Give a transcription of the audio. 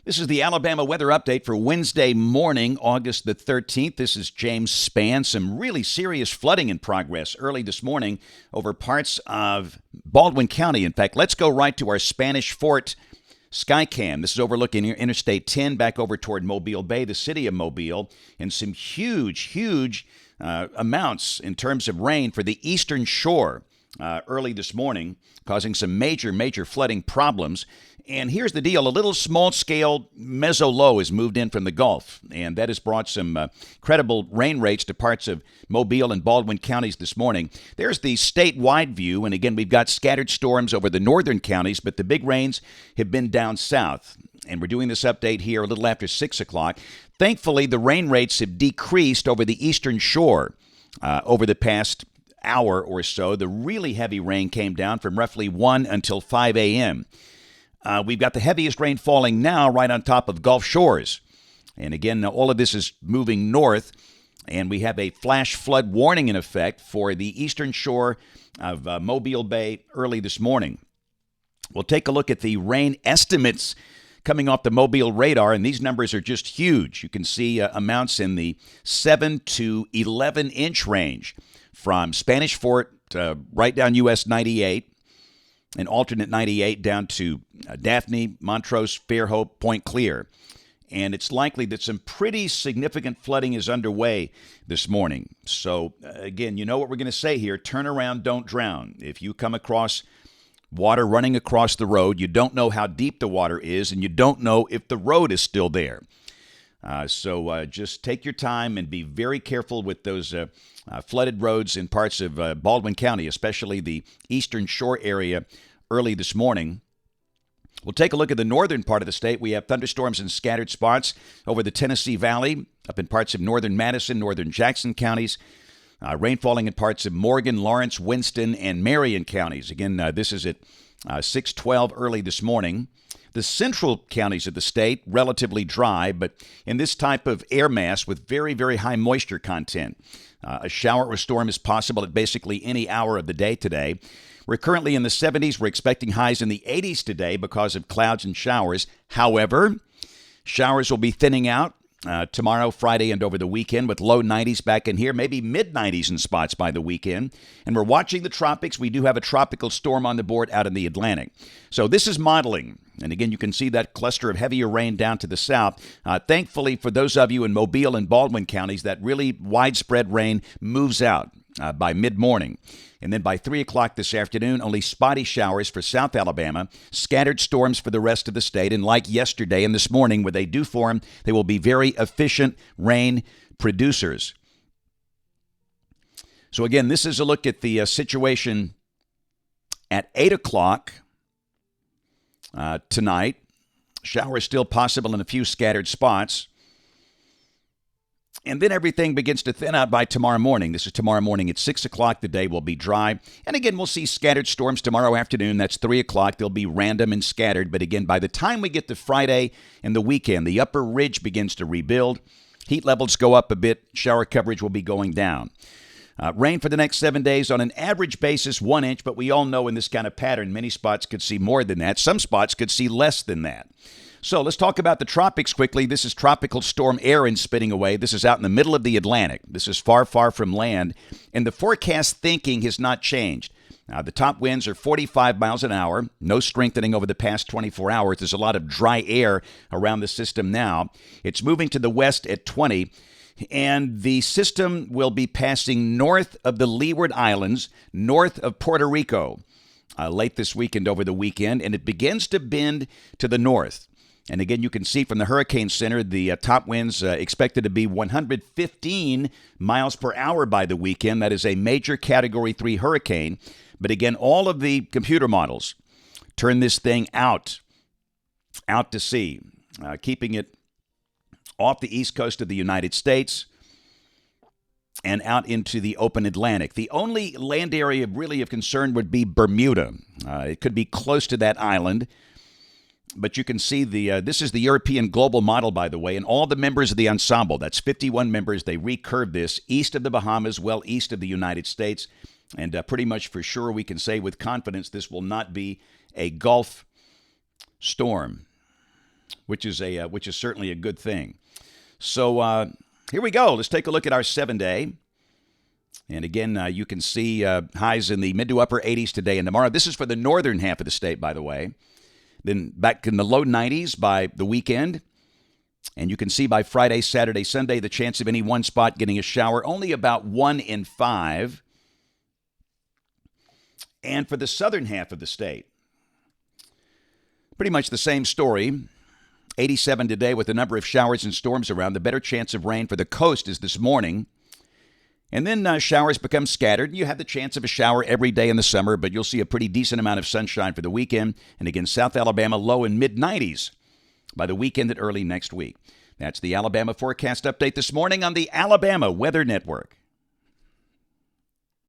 This is the Alabama weather update for Wednesday morning, August the 13th. This is James Spann. Some really serious flooding in progress early this morning over parts of Baldwin County. In fact, let's go right to our Spanish Fort Skycam. This is overlooking Interstate 10 back over toward Mobile Bay, the city of Mobile, and some huge amounts in terms of rain for the eastern shore early this morning, causing some major flooding problems. And here's the deal. A little small-scale meso-low has moved in from the Gulf, and that has brought some credible rain rates to parts of Mobile and Baldwin counties this morning. There's the statewide view, and again, we've got scattered storms over the northern counties, but the big rains have been down south. And we're doing this update here a little after 6 o'clock. Thankfully, the rain rates have decreased over the eastern shore over the past hour or so. The really heavy rain came down from roughly 1 until 5 a.m., We've got the heaviest rain falling now right on top of Gulf shores. And again, all of this is moving north, and we have a flash flood warning in effect for the eastern shore of Mobile Bay early this morning. We'll take a look at the rain estimates coming off the Mobile radar, and these numbers are just huge. You can see amounts in the 7 to 11-inch range from Spanish Fort right down US 98, and alternate 98 down to Daphne, Montrose, Fairhope, Point Clear. And it's likely that some pretty significant flooding is underway this morning. So, again, you know what we're going to say here. Turn around, don't drown. If you come across water running across the road, you don't know how deep the water is, and you don't know if the road is still there. So just take your time and be very careful with those flooded roads in parts of Baldwin County, especially the eastern shore area early this morning. We'll take a look at the northern part of the state. We have thunderstorms in scattered spots over the Tennessee Valley, up in parts of northern Madison, northern Jackson counties. Rain falling in parts of Morgan, Lawrence, Winston, and Marion counties. Again, this is at 6:12 early this morning. The central counties of the state, relatively dry, but in this type of air mass with very high moisture content. A shower or storm is possible at basically any hour of the day today. We're currently in the 70s. We're expecting highs in the 80s today because of clouds and showers. However, showers will be thinning out tomorrow, Friday, and over the weekend with low 90s back in here, maybe mid-90s in spots by the weekend. And we're watching the tropics. We do have a tropical storm on the board out in the Atlantic. So this is modeling. And again, you can see that cluster of heavier rain down to the south. Thankfully, for those of you in Mobile and Baldwin counties, that really widespread rain moves out by mid-morning. And then by 3 o'clock this afternoon, only spotty showers for South Alabama, scattered storms for the rest of the state. And like yesterday and this morning, when they do form, they will be very efficient rain producers. So again, this is a look at the situation at 8 o'clock tonight. Showers still possible in a few scattered spots. And then everything begins to thin out by tomorrow morning. This is tomorrow morning at 6 o'clock. The day will be dry. And again, we'll see scattered storms tomorrow afternoon. That's 3 o'clock. They'll be random and scattered. But again, by the time we get to Friday and the weekend, the upper ridge begins to rebuild. Heat levels go up a bit. Shower coverage will be going down. Rain for the next 7 days on an average basis, 1 inch. But we all know in this kind of pattern, many spots could see more than that. Some spots could see less than that. So let's talk about the tropics quickly. This is Tropical Storm Erin spinning away. This is out in the middle of the Atlantic. This is far from land. And the forecast thinking has not changed. The top winds are 45 miles an hour. No strengthening over the past 24 hours. There's a lot of dry air around the system now. It's moving to the west at 20. And the system will be passing north of the Leeward Islands, north of Puerto Rico, late this weekend over the weekend. And it begins to bend to the north. And again, you can see from the Hurricane Center, the top winds expected to be 115 miles per hour by the weekend. That is a major Category 3 hurricane. But again, all of the computer models turn this thing out to sea, keeping it off the east coast of the United States and out into the open Atlantic. The only land area really of concern would be Bermuda. It could be close to that island. But you can see this is the European global model, by the way, and all the members of the ensemble, that's 51 members, they recurve this east of the Bahamas, well east of the United States. And pretty much for sure we can say with confidence this will not be a Gulf storm. which is certainly a good thing. So here we go. Let's take a look at our 7-day. And again, you can see highs in the mid to upper 80s today and tomorrow. This is for the northern half of the state, by the way. Then back in the low 90s by the weekend. And you can see by Friday, Saturday, Sunday, the chance of any one spot getting a shower, only about 1 in 5. And for the southern half of the state, pretty much the same story. 87 today with a number of showers and storms around. The better chance of rain for the coast is this morning. And then showers become scattered. You have the chance of a shower every day in the summer, but you'll see a pretty decent amount of sunshine for the weekend. And again, South Alabama low in mid-90s by the weekend and early next week. That's the Alabama forecast update this morning on the Alabama Weather Network.